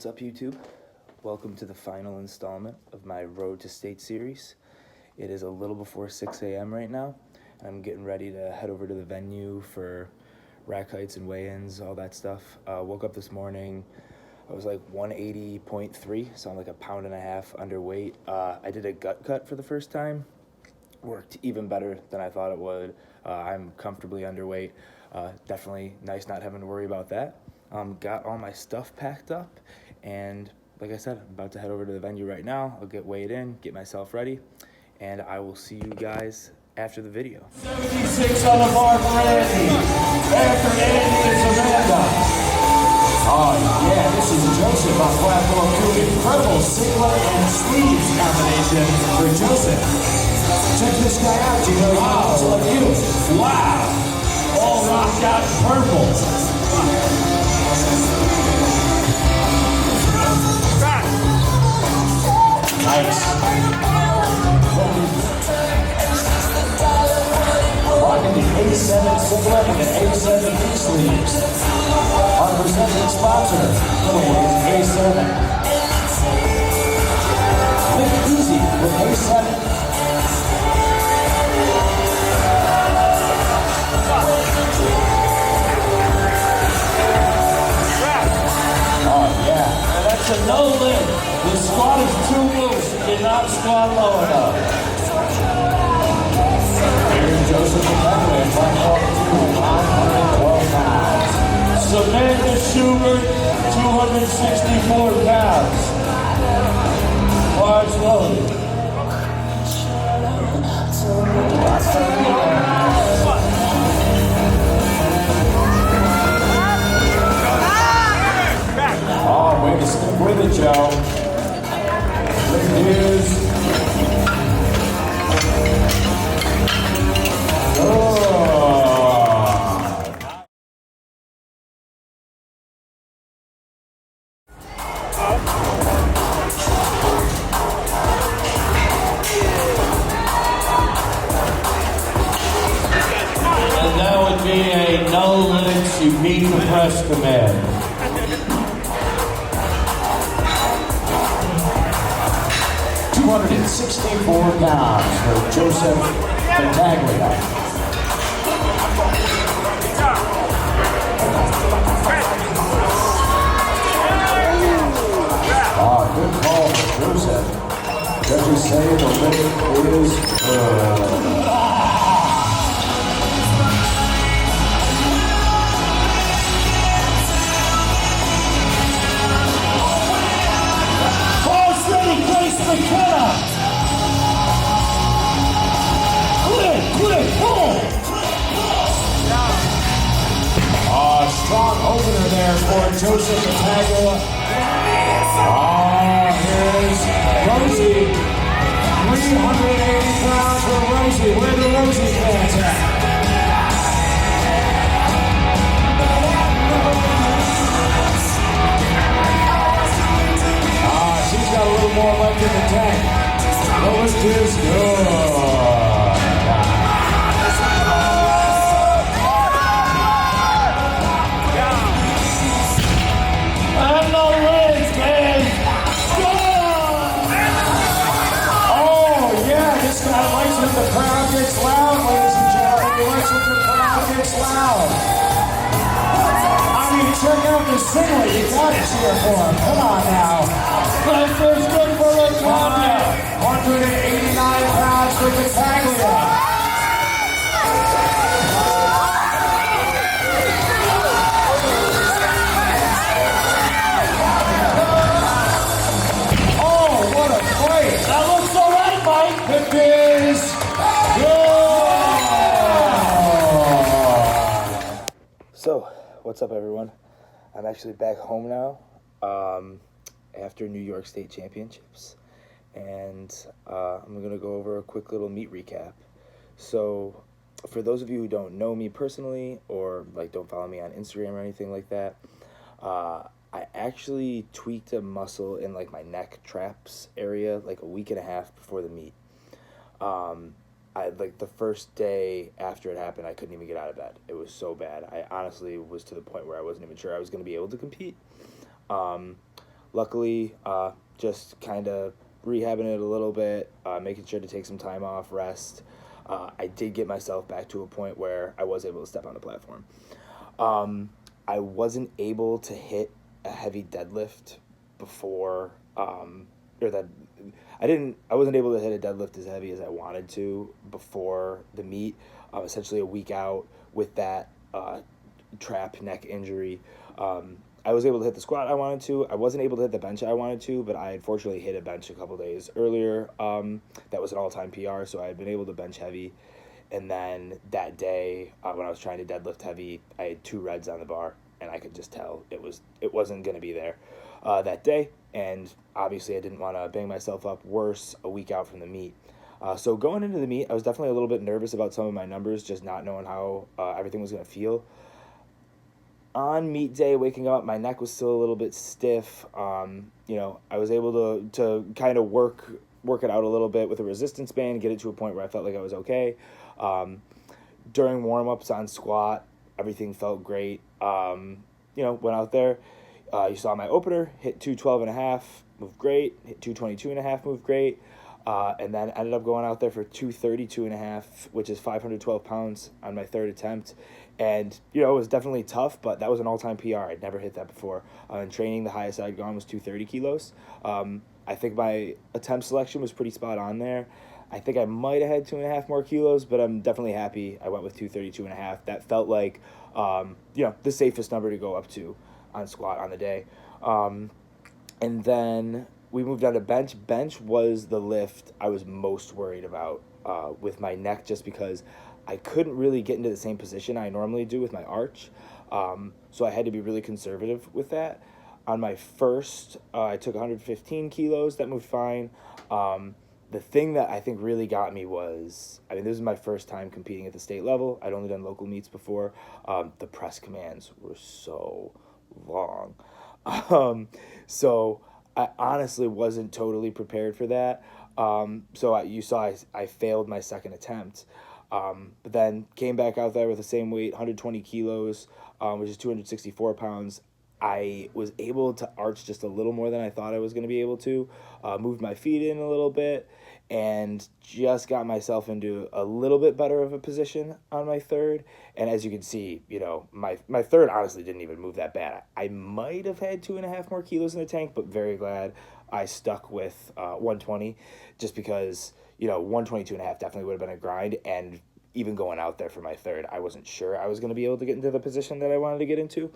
What's up, YouTube? Welcome to the final installment of my Road to State series. It is a little before 6 a.m. right now. I'm getting ready to head over to the venue for rack heights and weigh-ins, all that stuff. Woke up this morning, I was like 180.3, so I'm like a pound and a half underweight. I did a gut cut for the first time. Worked even better than I thought it would. I'm comfortably underweight. Definitely nice not having to worry about that. Got all my stuff packed up, and like I said, I'm about to head over to the venue right now. I'll get weighed in, get myself ready, and I will see you guys after the video. 76 on the bar for Andy. After Andy is Amanda. Oh yeah, this is Joseph on platform 2. Incredible singlet and sleeves combination for Joseph. Check this guy out, Gino. Wow, like you. Wow. All rocked out in purple. Nice. Rocking the A7 singlet and the A7 knee sleeves. Our presenting sponsor is A7. Live easy with A7. Oh yeah, and that's a no lift. The squat is too loose. You did not squat low enough. Here's Joseph Amanda, 112 pounds. Samantha Schubert, 264 pounds. Large load. Oh, way to stick with it, Joe. Here's and that would be a no limits, you beat the press command. 264 pounds for Joseph Battaglia. Good call for Joseph. Judges say the limit is good. Ball's ready, Grace McKenna. Strong opener there for Joseph Battaglia. Here's Rosie. 380 pounds for Rosie. Where the Rosie fans at? She's got a little more left in the tank. The lift is good. The crowd gets loud, ladies and gentlemen. He likes when the crowd gets loud. I mean, check out the singlet. You got to cheer for him. Come on now. Life is good for Latonya. 189 pounds for Battaglia. Oh, what a fight. That looks all right, Mike. It is. So, what's up, everyone? I'm actually back home now after New York State Championships, and I'm going to go over a quick little meet recap. So, for those of you who don't know me personally or like don't follow me on Instagram or anything like that, I actually tweaked a muscle in like my neck traps area like a week and a half before the meet. I like the first day after it happened, I couldn't even get out of bed. It was so bad. I honestly was to the point where I wasn't even sure I was going to be able to compete. Luckily, just kind of rehabbing it a little bit, making sure to take some time off, rest. I did get myself back to a point where I was able to step on the platform. I wasn't able to hit a heavy deadlift before, or that I wasn't able to hit a deadlift as heavy as I wanted to before the meet. Essentially a week out with that trap neck injury. I was able to hit the squat I wanted to. I wasn't able to hit the bench I wanted to, but I unfortunately hit a bench a couple days earlier. That was an all-time PR, so I had been able to bench heavy. And then that day, when I was trying to deadlift heavy, I had 2 reds on the bar, and I could just tell it wasn't going to be there that day. And obviously, I didn't want to bang myself up worse a week out from the meet. So going into the meet, I was definitely a little bit nervous about some of my numbers, just not knowing how everything was going to feel. On meet day, waking up, my neck was still a little bit stiff. I was able to kind of work it out a little bit with a resistance band, get it to a point where I felt like I was okay. During warm-ups on squat, everything felt great. Went out there. You saw my opener, hit 212 and a half, moved great. Hit 222 and a half, moved great. And then ended up going out there for 232 and a half, which is 512 pounds on my 3rd attempt. And, it was definitely tough, but that was an all-time PR. I'd never hit that before. In training, the highest I'd gone was 230 kilos. I think my attempt selection was pretty spot on there. I think I might have had 2.5 more kilos, but I'm definitely happy I went with 232 and a half. That felt like, the safest number to go up to on squat on the day. And then we moved on to bench. Bench was the lift I was most worried about with my neck, just because I couldn't really get into the same position I normally do with my arch. So I had to be really conservative with that. On my first, I took 115 kilos. That moved fine. The thing that I think really got me was, this was my first time competing at the state level. I'd only done local meets before. The press commands were so long. So I honestly wasn't totally prepared for that. You saw I failed my second attempt. But then came back out there with the same weight, 120 kilos, which is 264 pounds. I was able to arch just a little more than I thought I was going to be able to, moved my feet in a little bit, and just got myself into a little bit better of a position on my 3rd. And as you can see, my 3rd honestly didn't even move that bad. I might have had 2.5 more kilos in the tank, but very glad I stuck with 120, just because 122 and a half definitely would have been a grind. And even going out there for my 3rd, I wasn't sure I was going to be able to get into the position that I wanted to get into.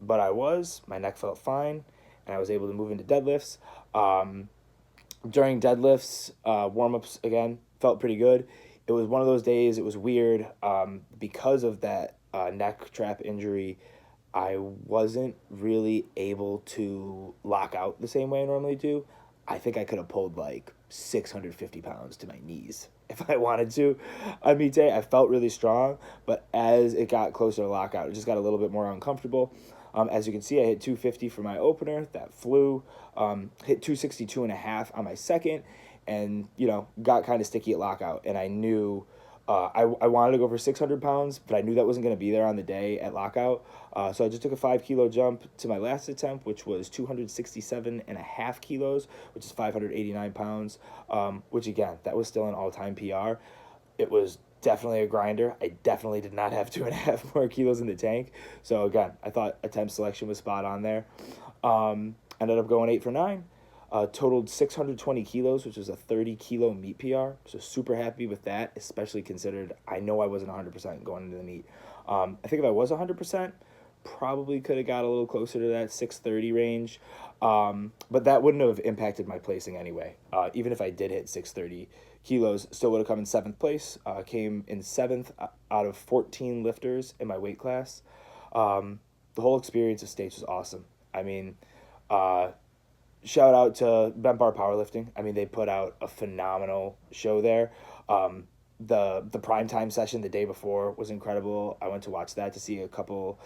But I was. My neck felt fine, and I was able to move into deadlifts. During deadlifts, warm-ups, again, felt pretty good. It was one of those days, it was weird. Because of that neck trap injury, I wasn't really able to lock out the same way I normally do. I think I could have pulled like 650 pounds to my knees if I wanted to on meet day. I felt really strong, but as it got closer to lockout, it just got a little bit more uncomfortable. As you can see, I hit 250 for my opener. That flew. Hit 262 and a half on my second, and got kind of sticky at lockout. And I knew I wanted to go for 600 pounds, but I knew that wasn't going to be there on the day at lockout. So I just took a 5-kilo jump to my last attempt, which was 267 and a half kilos, which is 589 pounds. Which again, that was still an all-time PR. It was definitely a grinder. I definitely did not have 2.5 more kilos in the tank. So again, I thought attempt selection was spot on there. Ended up going 8 for 9. Totaled 620 kilos, which was a 30-kilo meet PR. So super happy with that, especially considered I know I wasn't 100% going into the meet. I think if I was 100%, probably could have got a little closer to that 630 range. But that wouldn't have impacted my placing anyway. Even if I did hit 630 kilos, still would have come in 7th place. Came in 7th out of 14 lifters in my weight class. The whole experience of States was awesome. Shout out to Bent Bar Powerlifting. They put out a phenomenal show there. The primetime session the day before was incredible. I went to watch that to see a couple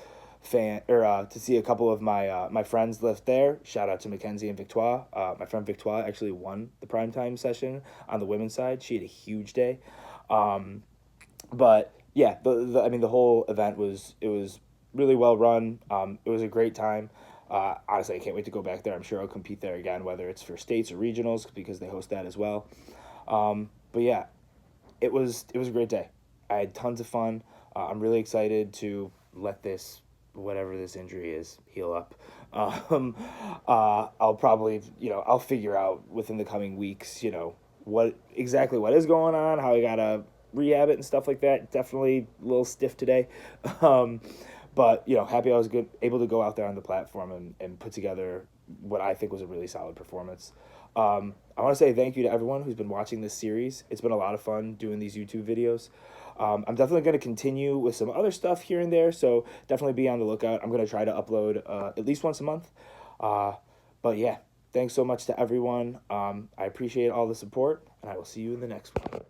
of my friends lift there. Shout out to Mackenzie and Victoire. My friend Victoire actually won the primetime session on the women's side. She had a huge day. But yeah, the whole event was really well run. It was a great time. Honestly, I can't wait to go back there. I'm sure I'll compete there again, whether it's for states or regionals, because they host that as well. But yeah, it was a great day. I had tons of fun. I'm really excited to let this, whatever this injury is, heal up. I'll probably, I'll figure out within the coming weeks, what is going on, how I gotta rehab it and stuff like that. Definitely a little stiff today. um, but happy I was able to go out there on the platform and put together what I think was a really solid performance. I want to say thank you to everyone who's been watching this series. It's been a lot of fun doing these YouTube videos. I'm definitely going to continue with some other stuff here and there, so definitely be on the lookout. I'm going to try to upload at least once a month. But yeah, thanks so much to everyone. I appreciate all the support, and I will see you in the next one.